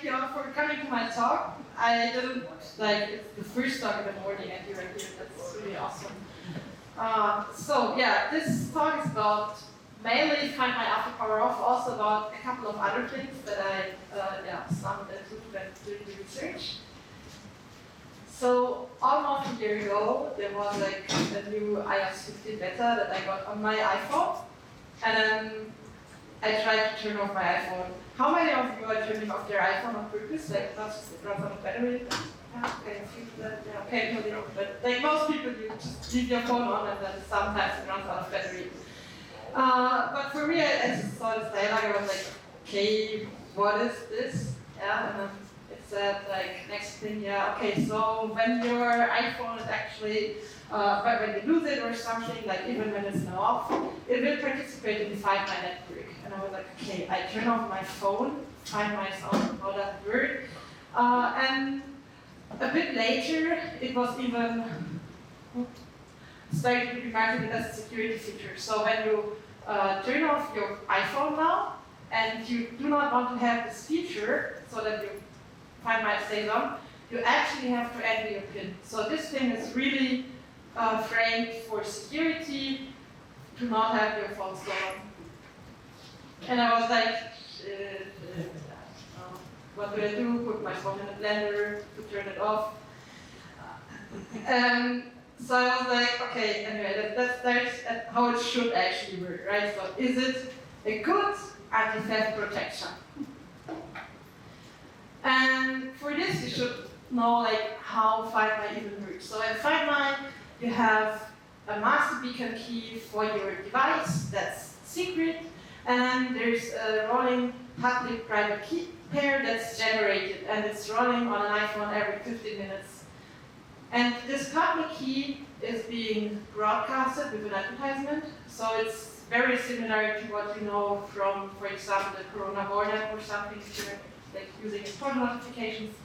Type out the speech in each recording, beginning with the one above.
thank you all for coming to my talk. I didn't, it's the first talk in the morning and you're here, that's really awesome. So yeah, this talk is about mainly Find My After Power Off, also about a couple of other things that I stumbled into when doing the research. So almost a year ago, there was a new iOS 15 beta that I got on my iPhone, and then I tried to turn off my iPhone. How many of you are turning off their iPhone on purpose? Like, not just it runs out of battery? Okay, but most people, you just leave your phone on and then sometimes it runs out of battery. But for me, I just saw this dialogue, I was like, okay, what is this? Yeah, and then it said next thing, okay, so when your iPhone is actually, when you lose it or something, even when it's now off, it will participate in the Find My network. And I was like, okay, I turn off my phone, Find My phone, how does it work? And a bit later, it was even started to be marketed as a security feature. So when you turn off your iPhone now, and you do not want to have this feature, so that you Find My stays on, you actually have to enter your PIN. So this thing is really framed for security, to not have your phone stolen. And I was like, what do I do? Put my phone in a blender to turn it off. So I was like, okay, anyway, that's how it should actually work, right? So is it a good anti-theft protection? And for this, you should know how Find My even works. So in Find My, you have a master beacon key for your device that's secret, and then there's a rolling public-private key pair that's generated, and it's running on an iPhone every 15 minutes. And this public key is being broadcasted with an advertisement, so it's very similar to what you know from, for example, the Corona Warning or something, using push notifications.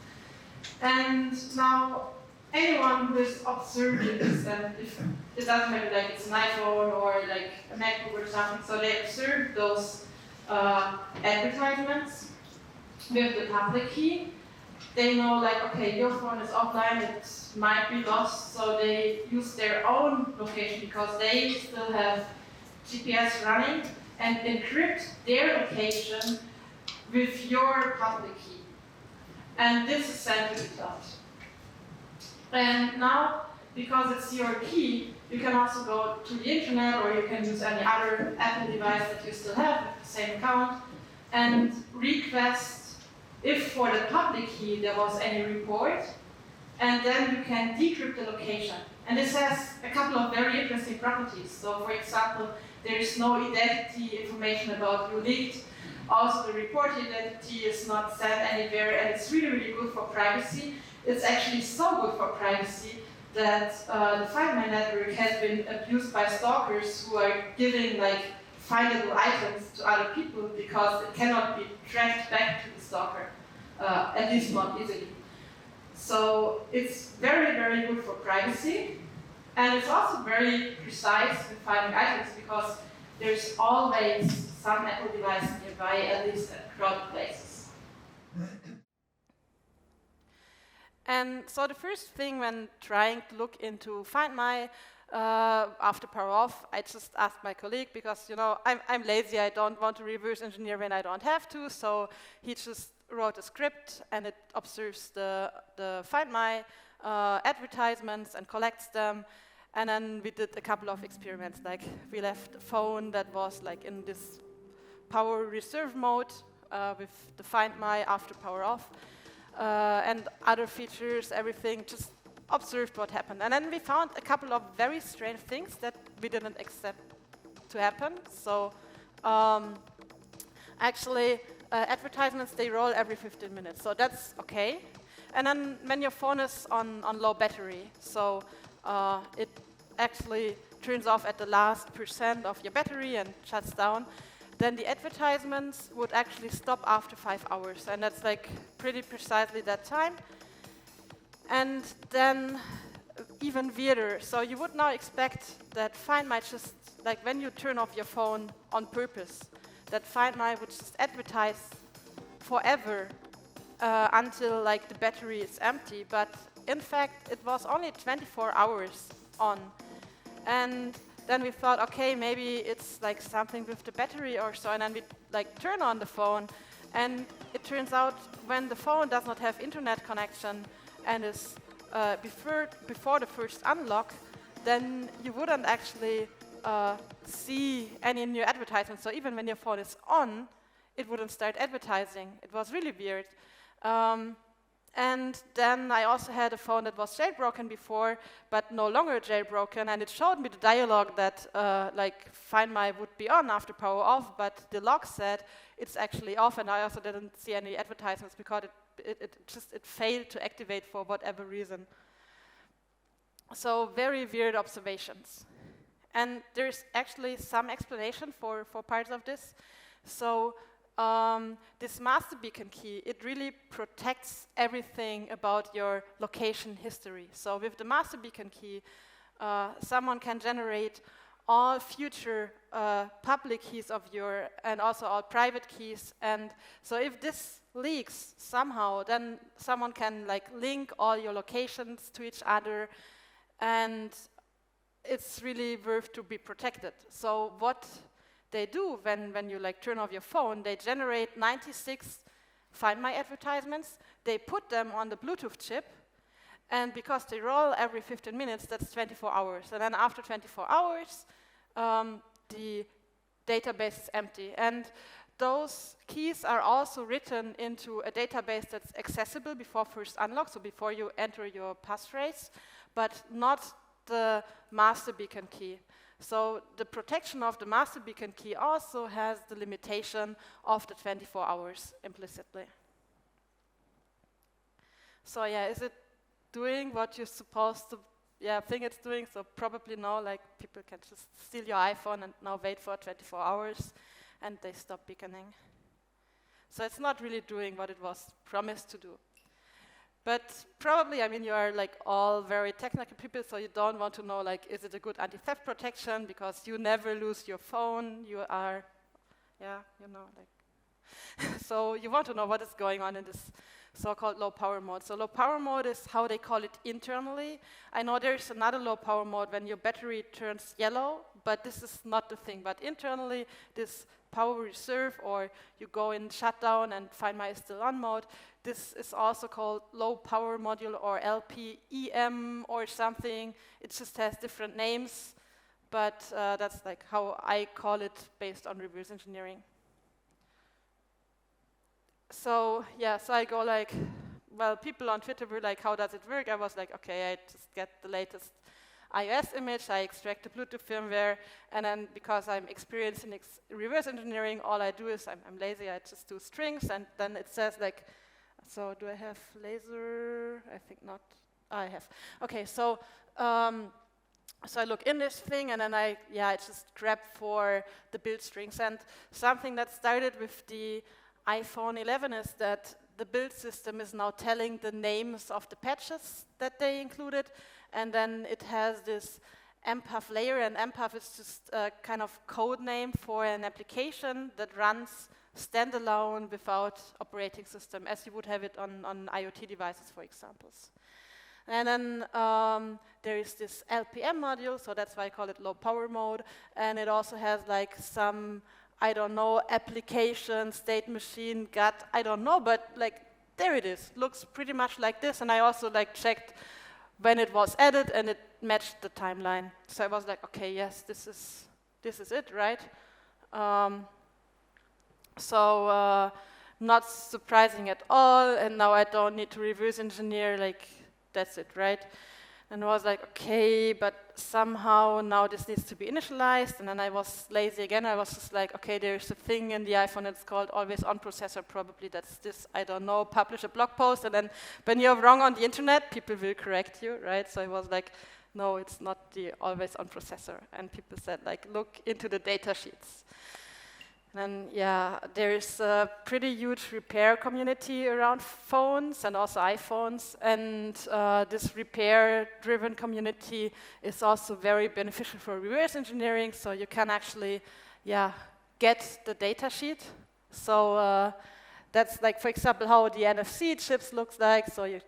And now, anyone who is observing this, and if it doesn't matter, it's an iPhone or a MacBook or something, so they observe those advertisements with the public key. They know okay, your phone is offline, it might be lost, so they use their own location because they still have GPS running and encrypt their location with your public key. And this is sent to the cloud. And now, because it's your key, you can also go to the internet, or you can use any other Apple device that you still have with the same account, and request if for the public key there was any report, and then you can decrypt the location. And this has a couple of very interesting properties. So for example, there is no identity information about you leaked. Also, the report identity is not sent anywhere, and it's really, really good for privacy. It's actually so good for privacy that the Find My network has been abused by stalkers who are giving findable items to other people because it cannot be tracked back to the stalker, at least not easily. So it's very, very good for privacy, and it's also very precise in finding items because there's always some Apple device nearby, at least at crowded places. And so the first thing when trying to look into Find My after Power Off, I just asked my colleague because, I'm lazy, I don't want to reverse engineer when I don't have to, so he just wrote a script and it observes the Find My advertisements and collects them. And then we did a couple of experiments, we left a phone that was in this power reserve mode with the Find My after Power Off. And other features, everything, just observed what happened. And then we found a couple of very strange things that we didn't expect to happen. So actually, advertisements, they roll every 15 minutes, so that's okay. And then when your phone is on low battery, so it actually turns off at the last % of your battery and shuts down, then the advertisements would actually stop after 5 hours, and that's pretty precisely that time. And then even weirder, so you would now expect that Find My just, when you turn off your phone on purpose, that Find My would just advertise forever until like the battery is empty, but in fact it was only 24 hours on. And then we thought, okay, maybe it's like something with the battery or so, and then we like turn on the phone, and it turns out when the phone does not have internet connection and is before the first unlock, then you wouldn't actually see any new advertisements. So even when your phone is on, it wouldn't start advertising. It was really weird. And then I also had a phone that was jailbroken before, but no longer jailbroken, and it showed me the dialog that like Find My would be on after power off, but the log said it's actually off, and I also didn't see any advertisements because it failed to activate for whatever reason. So very weird observations. And there's actually some explanation for parts of this. So this master beacon key, it really protects everything about your location history. So with the master beacon key, someone can generate all future public keys of your, and also all private keys. And so if this leaks somehow, then someone can like link all your locations to each other, and it's really worth to be protected. So what they do when you like turn off your phone, they generate 96 Find My advertisements, they put them on the Bluetooth chip, and because they roll every 15 minutes, that's 24 hours. And then after 24 hours, the database is empty. And those keys are also written into a database that's accessible before first unlock, so before you enter your passphrase, but not the master beacon key. So the protection of the master beacon key also has the limitation of the 24 hours implicitly. So yeah, is it doing what you're supposed to think it's doing? So probably no, like people can just steal your iPhone and now wait for 24 hours and they stop beaconing. So it's not really doing what it was promised to do. But probably, I mean, you are like all very technical people, so you don't want to know, like, is it a good anti-theft protection? Because you never lose your phone. You are, so you want to know what is going on in this so-called low power mode. So low power mode is how they call it internally. I know there's another low power mode when your battery turns yellow, but this is not the thing. But internally, this power reserve, or you go in shutdown and Find My is still on mode, this is also called low power module or LPEM or something. It just has different names, but that's like how I call it based on reverse engineering. So yeah, so I go like, well, people on Twitter were like, how does it work? I was like, okay, I just get the latest iOS image, I extract the Bluetooth firmware, and then because I'm experienced in reverse engineering, all I do is, I'm lazy, I just do strings, and then it says like, so do I have laser? I think not. I have. Okay, so so I look in this thing, and then I just grab for the build strings. And something that started with the iPhone 11 is that the build system is now telling the names of the patches that they included, and then it has this MPath layer, and MPath is just a kind of code name for an application that runs standalone without operating system, as you would have it on IoT devices, for example. And then there is this LPM module, so that's why I call it low power mode, and it also has like some, I don't know, application, state machine, gut, I don't know, but like there it is. Looks pretty much like this, and I also like checked when it was added, and it matched the timeline. So I was like, okay, yes, this is it, right? So not surprising at all, and now I don't need to reverse engineer, like that's it, right? And I was like, okay, but somehow now this needs to be initialized, and then I was lazy again. I was just like, okay, there's a thing in the iPhone that's called always on processor, probably that's this, I don't know, publish a blog post, and then when you're wrong on the internet, people will correct you, right? So I was like, no, it's not the always on processor. And people said, like, look into the data sheets. And yeah, there's a pretty huge repair community around phones and also iPhones, and this repair-driven community is also very beneficial for reverse engineering, so you can actually, get the data sheet. So that's like, for example, how the NFC chips looks like. So you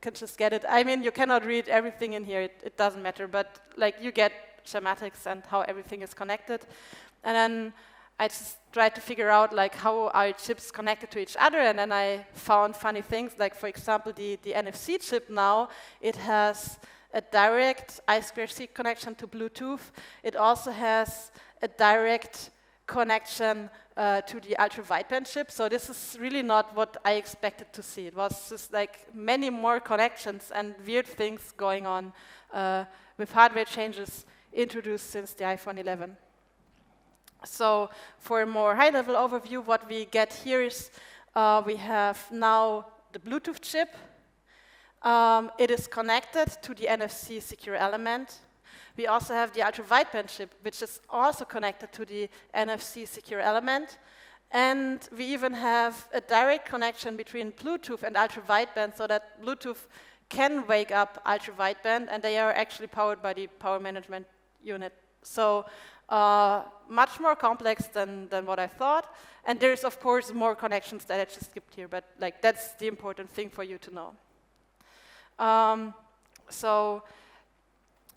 can just get it. I mean, you cannot read everything in here. It doesn't matter, but like you get schematics and how everything is connected. And then I just tried to figure out like how are chips connected to each other, and then I found funny things. Like, for example, the NFC chip now, it has a direct I2C connection to Bluetooth. It also has a direct connection to the ultra-wideband chip. So this is really not what I expected to see. It was just like many more connections and weird things going on with hardware changes introduced since the iPhone 11. So for a more high-level overview, what we get here is we have now the Bluetooth chip. It is connected to the NFC secure element. We also have the ultra-wideband chip, which is also connected to the NFC secure element. And we even have a direct connection between Bluetooth and ultra-wideband, so that Bluetooth can wake up ultra-wideband, and they are actually powered by the power management unit. So much more complex than what I thought. And there's, of course, more connections that I just skipped here, but like that's the important thing for you to know.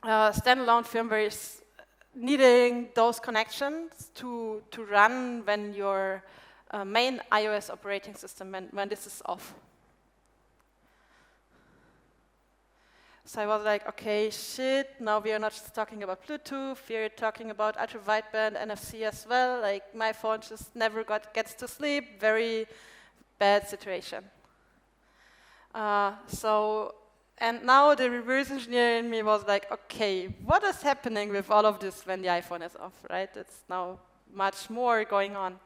Standalone firmware is needing those connections to run when your main iOS operating system, when this is off. So I was like, okay, shit, now we are not just talking about Bluetooth, we are talking about ultra-wideband, NFC as well. Like, my phone just never gets to sleep. Very bad situation. And now the reverse engineer in me was like, okay, what is happening with all of this when the iPhone is off, right? It's now much more going on.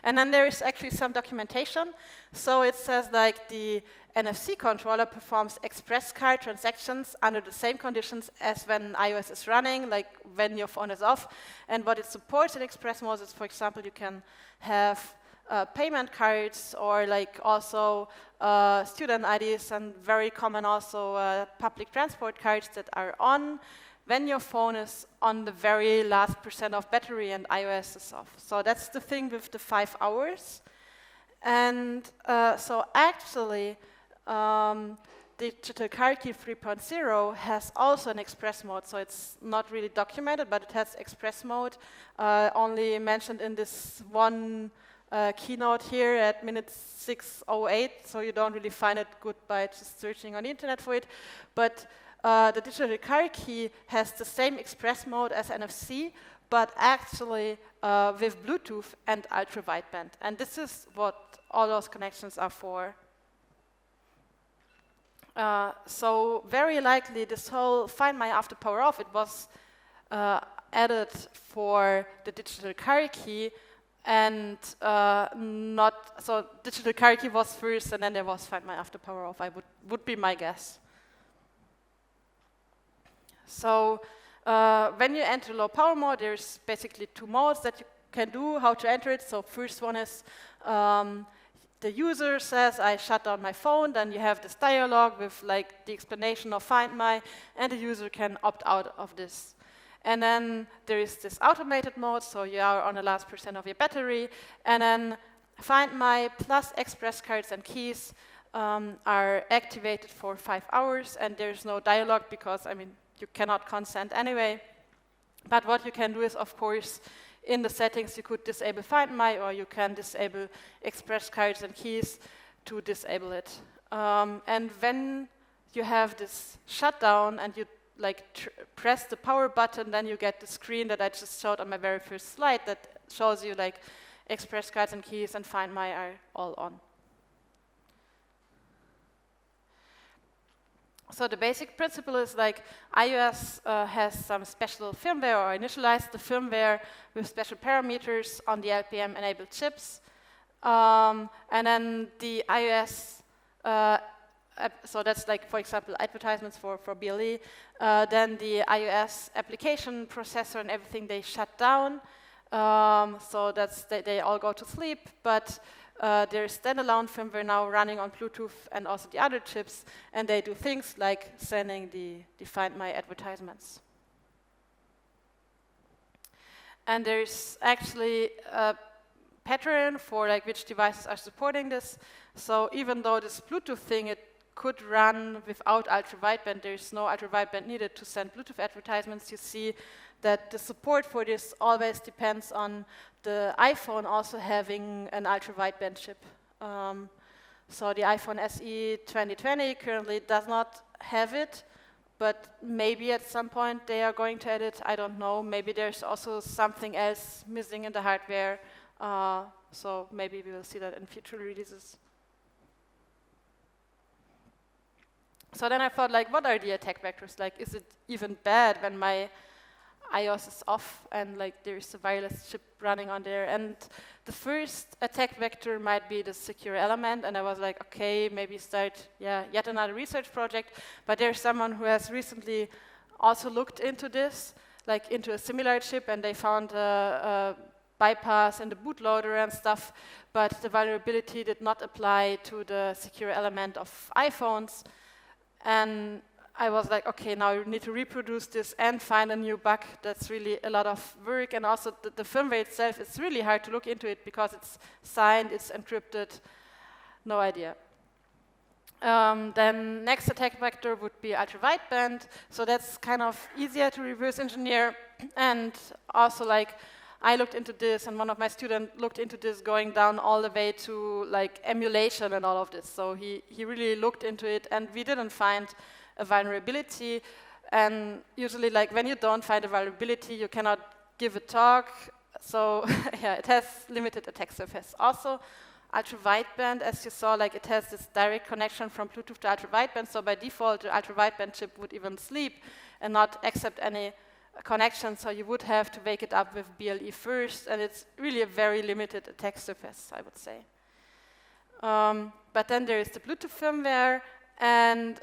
And then there is actually some documentation. So it says like the NFC controller performs express card transactions under the same conditions as when iOS is running, like when your phone is off. And what it supports in express mode is, for example, you can have payment cards, or like also student IDs, and very common also public transport cards that are on when your phone is on the very last % of battery and iOS is off. So that's the thing with the 5 hours. And so actually, Digital Car Key 3.0 has also an express mode. So it's not really documented, but it has express mode, only mentioned in this one keynote here at minute 6:08, so you don't really find it good by just searching on the internet for it. But the Digital Car Key has the same express mode as NFC, but actually with Bluetooth and ultra-wideband. And this is what all those connections are for. So very likely this whole Find My After Power Off, it was added for the Digital Car Key, and so Digital Car Key was first, and then there was Find My After Power Off, would be my guess. So when you enter low power mode, there's basically 2 modes that you can do, how to enter it. So first one is the user says, I shut down my phone, then you have this dialogue with like the explanation of Find My, and the user can opt out of this. And then there is this automated mode, so you are on the last % of your battery, and then Find My plus express cards and keys are activated for 5 hours, and there's no dialogue because, I mean, you cannot consent anyway. But what you can do is, of course, in the settings, you could disable Find My, or you can disable express cards and keys to disable it. And when you have this shutdown and you like press the power button, then you get the screen that I just showed on my very first slide that shows you like express cards and keys and Find My are all on. So the basic principle is like iOS has some special firmware, or initialized the firmware with special parameters on the LPM-enabled chips. And then the iOS, so that's like, for example, advertisements for BLE. Then the iOS application processor and everything, they shut down. So that's they all go to sleep. But there's standalone firmware now running on Bluetooth and also the other chips, and they do things like sending the Find My advertisements. And there's actually pattern for like which devices are supporting this. So even though this Bluetooth thing, it could run without ultra-wideband, there's no ultra-wideband needed to send Bluetooth advertisements. You see that the support for this always depends on the iPhone also having an ultra-wideband chip. So the iPhone SE 2020 currently does not have it, but maybe at some point they are going to add it. I don't know. Maybe there's also something else missing in the hardware. So maybe we will see that in future releases. So then I thought, like, what are the attack vectors? Like, is it even bad when my iOS is off and like there's a wireless chip running on there? And the first attack vector might be the secure element, and I was like, okay, maybe start yet another research project. But there's someone who has recently also looked into this, like into a similar chip, and they found a bypass in the bootloader and stuff, but the vulnerability did not apply to the secure element of iPhones. And I was like, okay, now you need to reproduce this and find a new bug. That's really a lot of work. And also the firmware itself, it's really hard to look into it because it's signed, it's encrypted, no idea. Then next attack vector would be ultra-wideband. So that's kind of easier to reverse engineer. And also like, I looked into this, and one of my students looked into this, going down all the way to like emulation and all of this. So he really looked into it, and we didn't find a vulnerability. And usually, like when you don't find a vulnerability, you cannot give a talk. So yeah, it has limited attack surface. Also, ultra-wideband, as you saw, like it has this direct connection from Bluetooth to ultra-wideband. So by default, the ultra-wideband chip would even sleep and not accept any connection, so you would have to wake it up with BLE first, and it's really a very limited attack surface, I would say. But then there is the Bluetooth firmware, and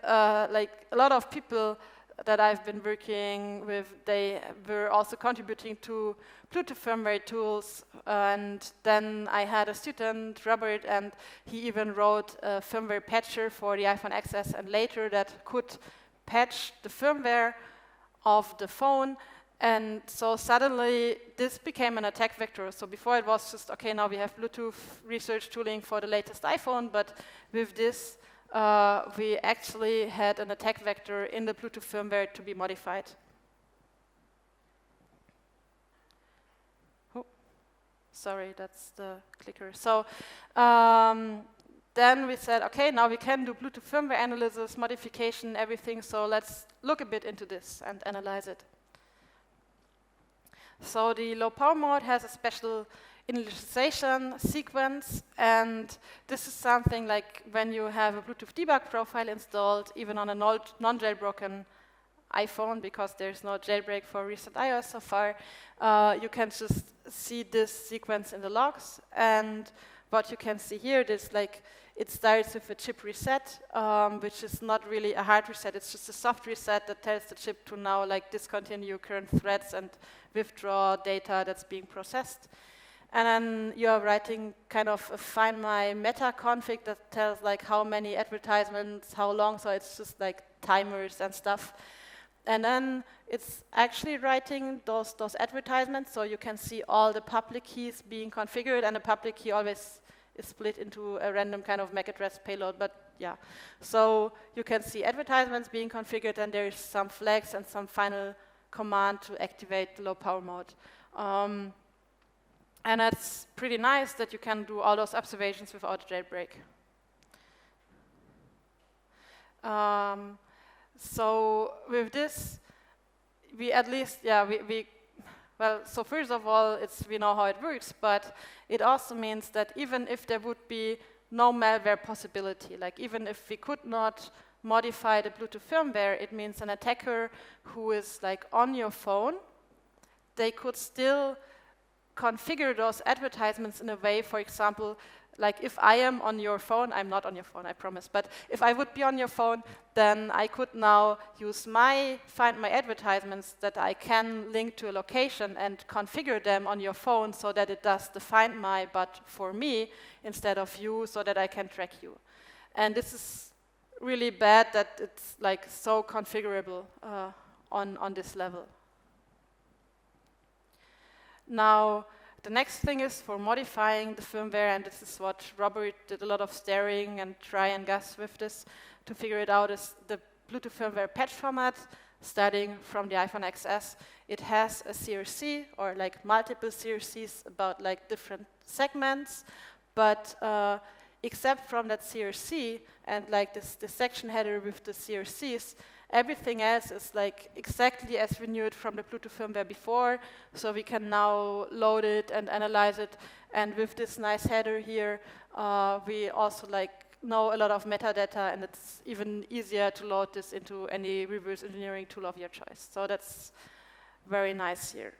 like a lot of people that I've been working with, they were also contributing to Bluetooth firmware tools, and then I had a student, Robert, and he even wrote a firmware patcher for the iPhone XS and later that could patch the firmware of the phone, and so suddenly this became an attack vector. So before it was just, okay, now we have Bluetooth research tooling for the latest iPhone, but with this we actually had an attack vector in the Bluetooth firmware to be modified. Oh, sorry, that's the clicker. So then we said, okay, now we can do Bluetooth firmware analysis, modification, everything, so let's look a bit into this and analyze it. So the low power mode has a special initialization sequence, and this is something like when you have a Bluetooth debug profile installed, even on a non-jailbroken iPhone, because there's no jailbreak for recent iOS so far, you can just see this sequence in the logs. And what you can see here is like it starts with a chip reset, which is not really a hard reset. It's just a soft reset that tells the chip to now like discontinue current threads and withdraw data that's being processed. And then you are writing kind of a find my meta config that tells like how many advertisements, how long. So it's just like timers and stuff. And then it's actually writing those advertisements, so you can see all the public keys being configured, and the public key always is split into a random kind of MAC address payload, but yeah. So you can see advertisements being configured, and there's some flags and some final command to activate the low power mode. And it's pretty nice that you can do all those observations without a jailbreak. So with this, we at least, well, so first of all, we know how it works, but it also means that even if there would be no malware possibility, like even if we could not modify the Bluetooth firmware, it means an attacker who is like on your phone, they could still configure those advertisements in a way, for example, like if I am on your phone, I'm not on your phone, I promise, but if I would be on your phone, then I could now use find my advertisements that I can link to a location and configure them on your phone so that it does the find my, but for me instead of you, so that I can track you. And this is really bad that it's like so configurable on this level. Now, the next thing is for modifying the firmware, and this is what Robert did a lot of staring and try and guess with this to figure it out, is the Bluetooth firmware patch format starting from the iPhone XS. It has a CRC or like multiple CRCs about like different segments, but except from that CRC and like this section header with the CRCs, everything else is like exactly as we knew it from the Bluetooth firmware before, so we can now load it and analyze it. And with this nice header here, we also like know a lot of metadata, and it's even easier to load this into any reverse engineering tool of your choice. So that's very nice here.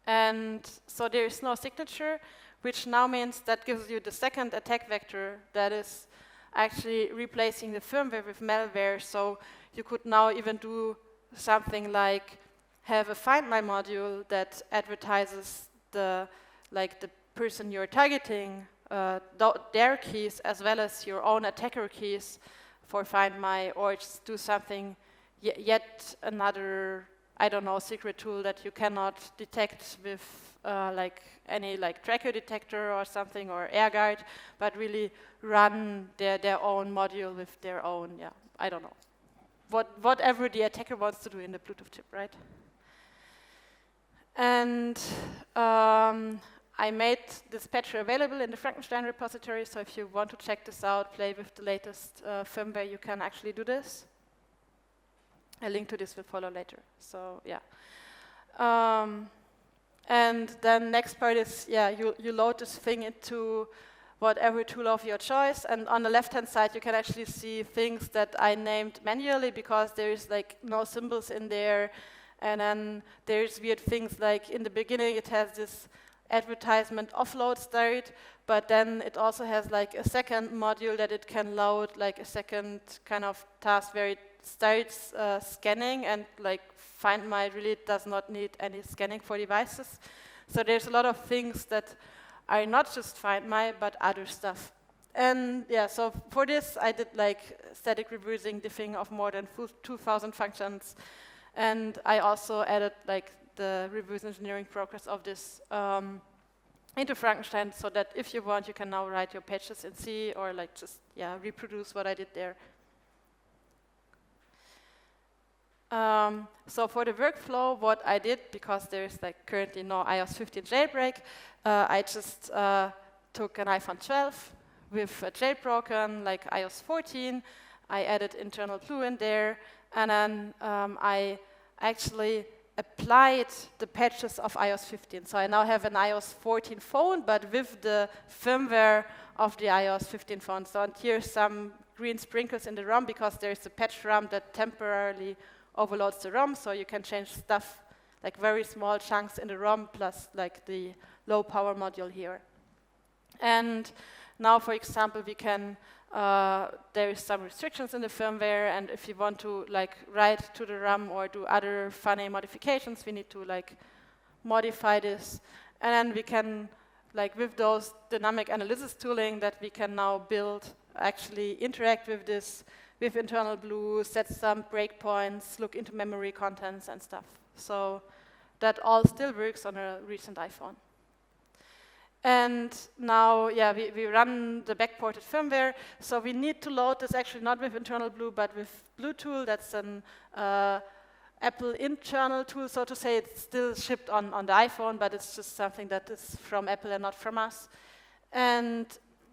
And so there is no signature, which now means that gives you the second attack vector that is actually replacing the firmware with malware. So you could now even do something like have a Find My module that advertises the person you're targeting, their keys as well as your own attacker keys for Find My, or just do something yet another, I don't know, secret tool that you cannot detect with like any like tracker detector or something or AirGuard, but really run their own module with their own, I don't know, whatever the attacker wants to do in the Bluetooth chip, right? And I made this patcher available in the Frankenstein repository, so if you want to check this out, play with the latest firmware, you can actually do this. A link to this will follow later, so yeah. And then next part is, you load this thing into whatever tool of your choice, and on the left-hand side you can actually see things that I named manually because there's like no symbols in there, and then there's weird things like in the beginning it has this advertisement offload start, but then it also has like a second module that it can load, like a second kind of task where it starts scanning, and like Find My really does not need any scanning for devices. So there's a lot of things that are not just Find My, but other stuff. And so for this I did like static reversing diffing of more than 2,000 functions, and I also added like the reverse engineering progress of this into Frankenstein, so that if you want, you can now write your patches in C or like just reproduce what I did there. So for the workflow, what I did, because there's like currently no iOS 15 jailbreak, I just took an iPhone 12 with a jailbroken like iOS 14. I added internal glue in there, and then I actually applied the patches of iOS 15. So I now have an iOS 14 phone, but with the firmware of the iOS 15 phone. So here's some green sprinkles in the ROM because there's a patch ROM that temporarily overloads the ROM, so you can change stuff like very small chunks in the ROM plus like the low power module here. And now, for example, we can there is some restrictions in the firmware, and if you want to like write to the ROM or do other funny modifications, we need to like modify this, and then we can like with those dynamic analysis tooling that we can now build, actually interact with this with internal glue, set some breakpoints, look into memory contents and stuff. So that all still works on a recent iPhone. And now, we run the backported firmware. So we need to load this actually not with internal glue, but with BlueTool. That's an Apple internal tool, so to say. It's still shipped on the iPhone, but it's just something that is from Apple and not from us. And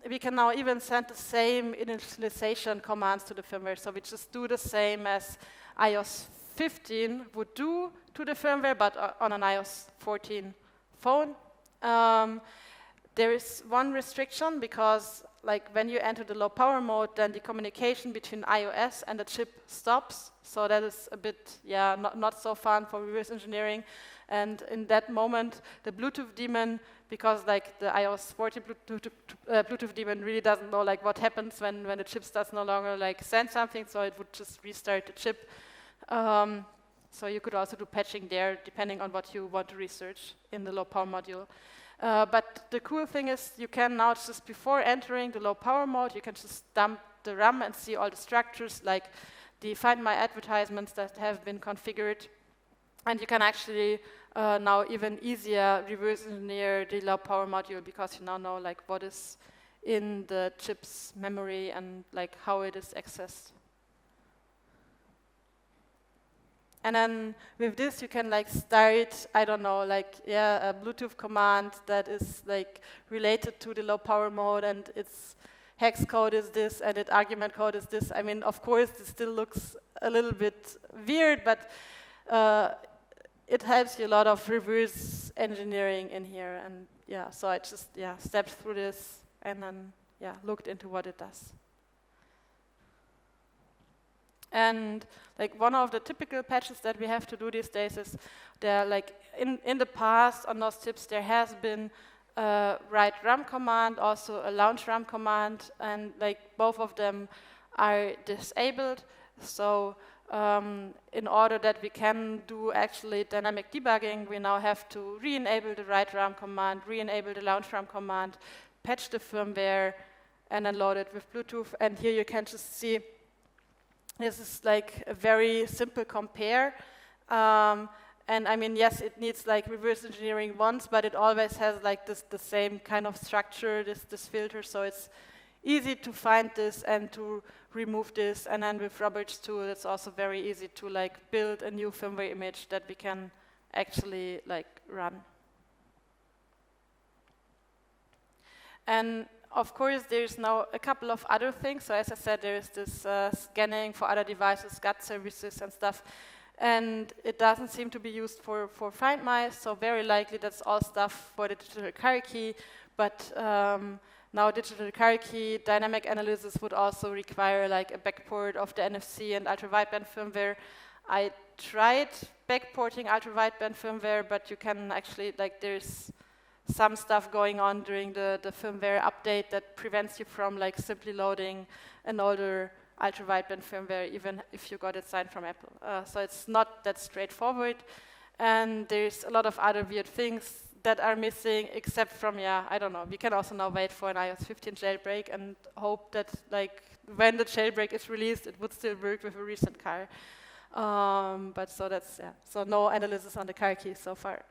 we can now even send the same initialization commands to the firmware. So we just do the same as iOS 15 would do to the firmware, but on an iOS 14 phone. There is one restriction, because like when you enter the low power mode, then the communication between iOS and the chip stops. So that is a bit, not so fun for reverse engineering. And in that moment, the Bluetooth daemon, because like the iOS 14 Bluetooth daemon really doesn't know like what happens when the chip does no longer like send something, so it would just restart the chip. So you could also do patching there, depending on what you want to research in the low power module. But the cool thing is you can now just before entering the low power mode, you can just dump the RAM and see all the structures, like the Find My advertisements that have been configured. And you can actually now even easier reverse engineer the low power module because you now know like what is in the chip's memory and like how it is accessed. And then with this you can like start, I don't know, like a Bluetooth command that is like related to the low power mode, and its hex code is this and its argument code is this. I mean, of course, this still looks a little bit weird, but it helps you a lot of reverse engineering in here. And yeah, so I just stepped through this and then looked into what it does. And like one of the typical patches that we have to do these days is there, like in the past on those chips there has been a write RAM command, also a launch RAM command, and like both of them are disabled. So in order that we can do actually dynamic debugging, we now have to re-enable the write RAM command, re-enable the launch RAM command, patch the firmware, and then load it with Bluetooth. And here you can just see this is like a very simple compare. And I mean, yes, it needs like reverse engineering once, but it always has like the same kind of structure, this filter, so it's easy to find this and to remove this. And then with Robert's tool, it's also very easy to like build a new firmware image that we can actually like run. And of course, there's now a couple of other things. So as I said, there's this scanning for other devices, GUT services and stuff. And it doesn't seem to be used for Find My, so very likely that's all stuff for the digital car key. But now digital car key dynamic analysis would also require like a backport of the NFC and ultra-wideband firmware. I tried backporting ultra-wideband firmware, but you can actually, like there's some stuff going on during the firmware update that prevents you from like simply loading an older ultra-wideband firmware, even if you got it signed from Apple. So it's not that straightforward. And there's a lot of other weird things that are missing, except from, I don't know, we can also now wait for an iOS 15 jailbreak and hope that like when the jailbreak is released, it would still work with a recent car. But so that's, so no analysis on the car key so far.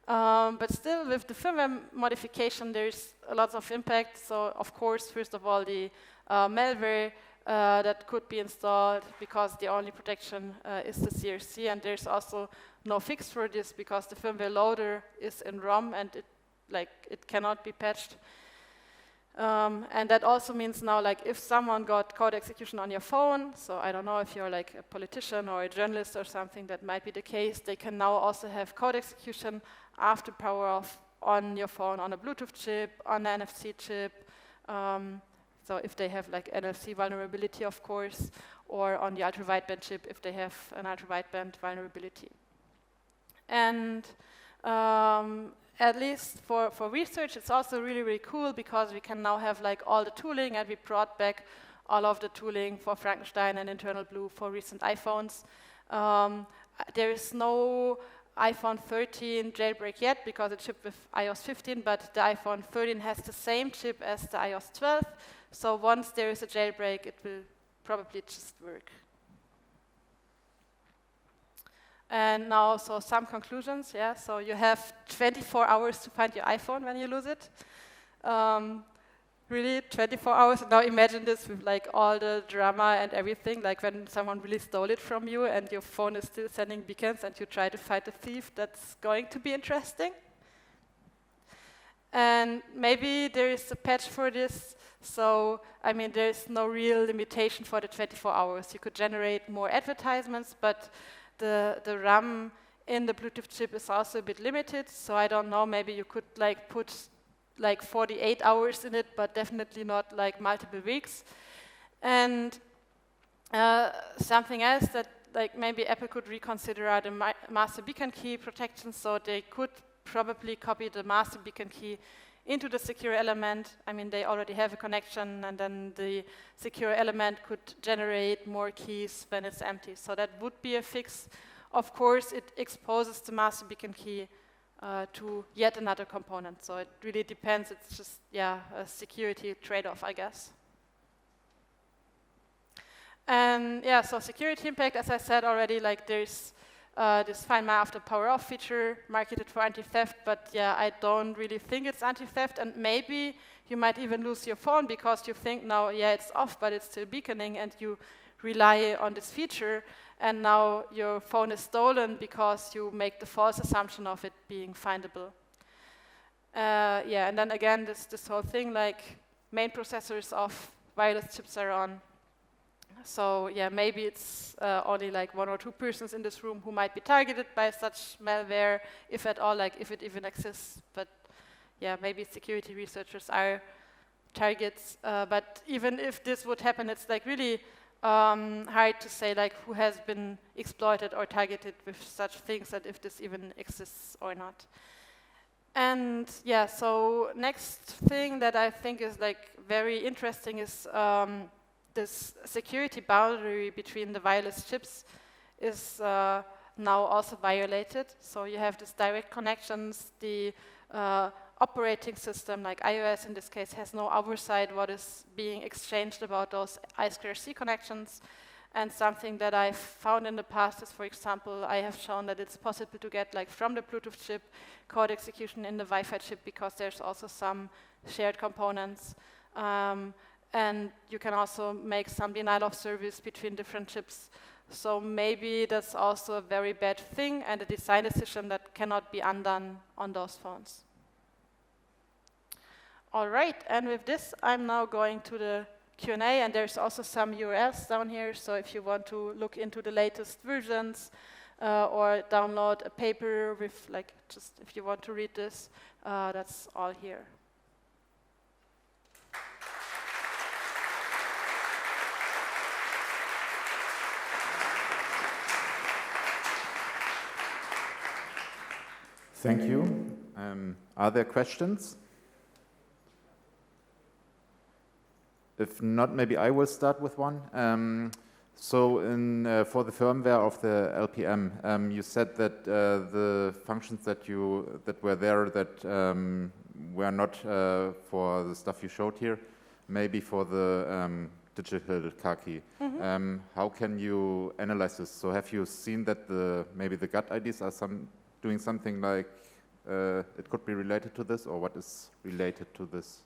But still, with the firmware modification, there's a lot of impact. So, of course, first of all, the malware that could be installed, because the only protection is the CRC, and there's also no fix for this because the firmware loader is in ROM and it cannot be patched. And that also means now, like, if someone got code execution on your phone, so I don't know if you're like a politician or a journalist or something, that might be the case, they can now also have code execution after power off on your phone, on a Bluetooth chip, on an NFC chip, so if they have like NFC vulnerability, of course, or on the ultra-wideband chip if they have an ultra-wideband vulnerability. And at least for research, it's also really, really cool because we can now have like all the tooling, and we brought back all of the tooling for Frankenstein and Internal Blue for recent iPhones. There is no iPhone 13 jailbreak yet because it shipped with iOS 15, but the iPhone 13 has the same chip as the iOS 12. So once there is a jailbreak, it will probably just work. And now, so some conclusions, so you have 24 hours to find your iPhone when you lose it. Really, 24 hours? Now imagine this with like all the drama and everything, like when someone really stole it from you and your phone is still sending beacons and you try to fight the thief. That's going to be interesting. And maybe there is a patch for this. So, I mean, there's no real limitation for the 24 hours. You could generate more advertisements, but the RAM in the Bluetooth chip is also a bit limited. So I don't know, maybe you could like put like 48 hours in it, but definitely not like multiple weeks. And something else that like maybe Apple could reconsider are the master beacon key protection. So they could probably copy the master beacon key into the secure element. I mean, they already have a connection, and then the secure element could generate more keys when it's empty. So that would be a fix. Of course, it exposes the master beacon key to yet another component. So it really depends. It's just, a security trade-off, I guess. And so security impact, as I said already, like there's this Find My After Power Off feature marketed for anti-theft, but yeah, I don't really think it's anti-theft, and maybe you might even lose your phone because you think now, yeah, it's off, but it's still beaconing, and you rely on this feature, and now your phone is stolen because you make the false assumption of it being findable. Yeah, and then again, this whole thing, like main processor is off, wireless chips are on. So yeah, maybe it's only like 1 or 2 persons in this room who might be targeted by such malware, if at all, like if it even exists. But yeah, maybe security researchers are targets. But even if this would happen, it's like really hard to say like who has been exploited or targeted with such things, and if this even exists or not. And yeah, so next thing that I think is like very interesting is this security boundary between the wireless chips is now also violated. So you have these direct connections. The operating system, like iOS in this case, has no oversight what is being exchanged about those I2C connections. And something that I found in the past is, for example, I have shown that it's possible to get, like, from the Bluetooth chip, code execution in the Wi-Fi chip, because there's also some shared components. And you can also make some denial of service between different chips. So maybe that's also a very bad thing and a design decision that cannot be undone on those phones. All right, and with this, I'm now going to the Q&A, and there's also some URLs down here, so if you want to look into the latest versions or download a paper with, like, just if you want to read this, that's all here. Thank you. Are there questions? If not, maybe I will start with one. So for the firmware of the LPM, you said that the functions that were there that were not for the stuff you showed here, maybe for the digital car key. Mm-hmm. How can you analyze this? So have you seen that maybe the GUT IDs are doing something like it could be related to this, or what is related to this?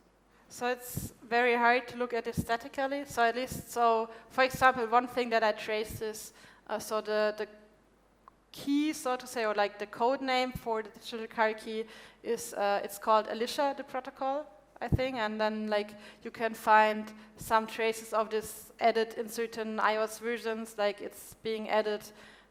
So it's very hard to look at it statically. So at least, for example, one thing that I traced is so the key, so to say, or like the code name for the digital car key is it's called Alicia, the protocol, I think, and then like you can find some traces of this added in certain iOS versions, like it's being added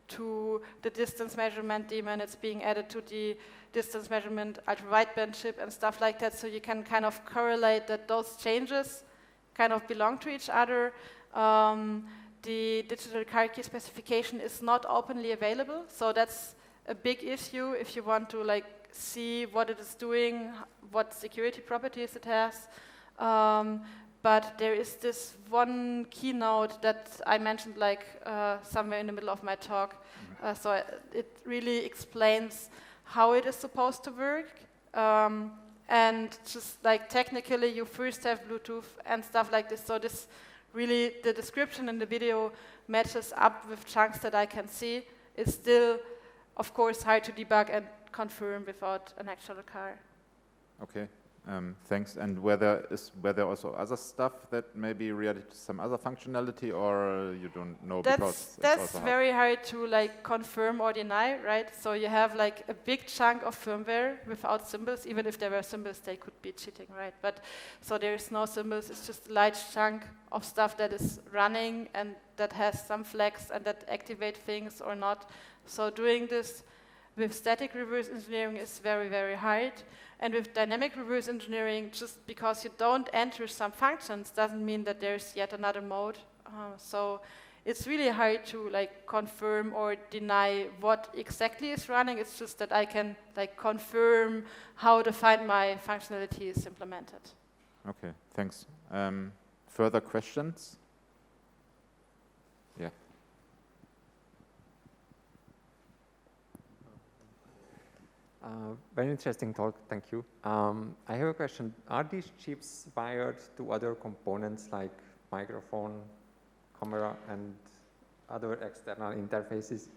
to the distance measurement daemon, it's being added to the distance measurement ultra-wideband chip and stuff like that, so you can kind of correlate that those changes kind of belong to each other. The digital car key specification is not openly available, so that's a big issue if you want to like see what it is doing, what security properties it has. But there is this one keynote that I mentioned like somewhere in the middle of my talk. So it really explains how it is supposed to work. And just like technically you first have Bluetooth and stuff like this. So this really, the description in the video matches up with chunks that I can see. It's still, of course, hard to debug and confirm without an actual car. Okay. Thanks. And were there also other stuff that may be related to some other functionality, or you don't know? That's very hard to like confirm or deny, right? So you have like a big chunk of firmware without symbols. Even if there were symbols, they could be cheating, right? But so there is no symbols. It's just a large chunk of stuff that is running and that has some flags and that activate things or not. So doing this with static reverse engineering is very, very hard. And with dynamic reverse engineering, just because you don't enter some functions doesn't mean that there's yet another mode. So it's really hard to like confirm or deny what exactly is running. It's just that I can like confirm how the Find My functionality is implemented. Okay, thanks. Further questions? Yeah. Very interesting talk, thank you. I have a question. Are these chips wired to other components like microphone, camera, and other external interfaces?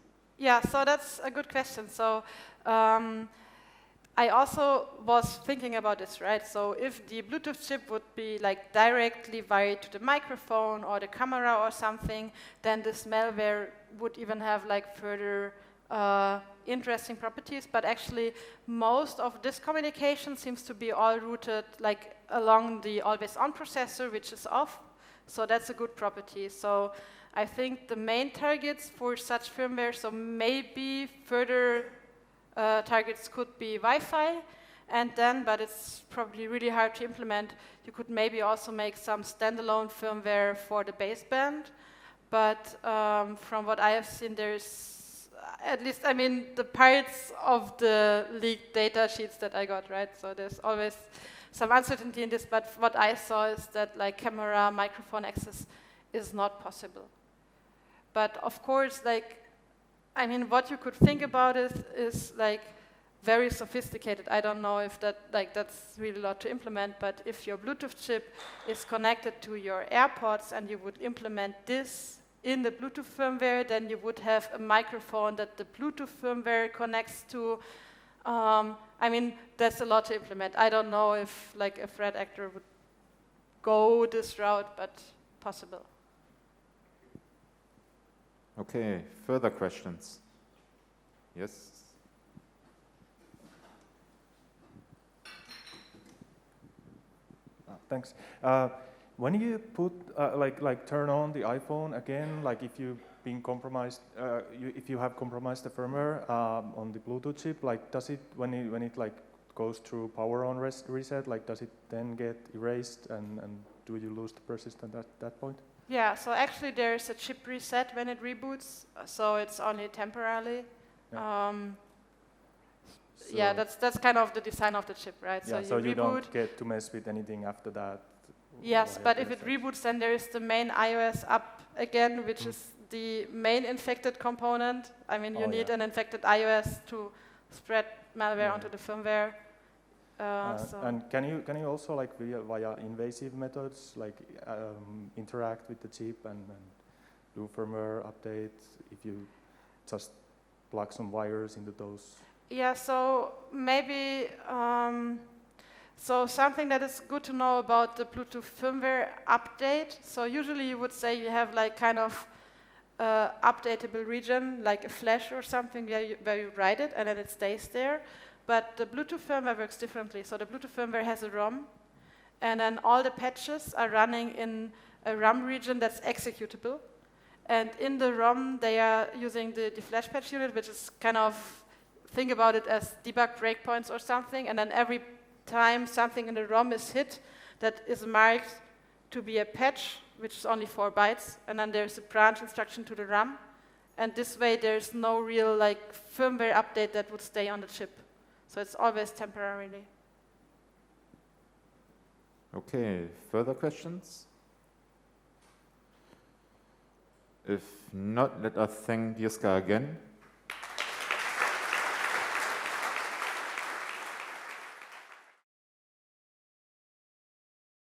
Yeah, so that's a good question. So I also was thinking about this, right? So if the Bluetooth chip would be like directly wired to the microphone or the camera or something, then this malware would even have like further interesting properties. But actually, most of this communication seems to be all routed like along the always-on processor, which is off. So that's a good property. So I think the main targets for such firmware, so maybe further targets could be Wi-Fi, and then, but it's probably really hard to implement, you could maybe also make some standalone firmware for the baseband. But from what I have seen, there's, at least, I mean, the parts of the leaked data sheets that I got, right? So there's always some uncertainty in this, but what I saw is that like camera, microphone access is not possible. But of course, like, I mean, what you could think about is like very sophisticated. I don't know if that's really a lot to implement, but if your Bluetooth chip is connected to your AirPods and you would implement this in the Bluetooth firmware, then you would have a microphone that the Bluetooth firmware connects to. I mean, that's a lot to implement. I don't know if like a threat actor would go this route, but possible. Okay, further questions? Yes? Thanks. When you put, like turn on the iPhone again, like if you've been compromised, if you have compromised the firmware on the Bluetooth chip, like does it, when it like goes through power on reset, like does it then get erased and do you lose the persistent at that point? Yeah, so actually there's a chip reset when it reboots, so it's only temporarily. Yeah. Yeah, that's kind of the design of the chip, right? Yeah, so you don't get to mess with anything after that. Yes, but if it reboots, then there is the main iOS app again, which is the main infected component. I mean, you need an infected iOS to spread malware onto the firmware. And can you also, like via invasive methods, like interact with the chip and do firmware updates if you just plug some wires into those? Yeah, so maybe, so something that is good to know about the Bluetooth firmware update. So usually you would say you have like kind of updatable region, like a flash or something where you write it and then it stays there. But the Bluetooth firmware works differently. So the Bluetooth firmware has a ROM, and then all the patches are running in a RAM region that's executable. And in the ROM, they are using the flash patch unit, which is kind of, think about it as debug breakpoints or something. And then every time something in the ROM is hit, that is marked to be a patch, which is only 4 bytes. And then there's a branch instruction to the RAM. And this way, there's no real like firmware update that would stay on the chip. So it's always temporarily. Okay, further questions? If not, let us thank Jiska again.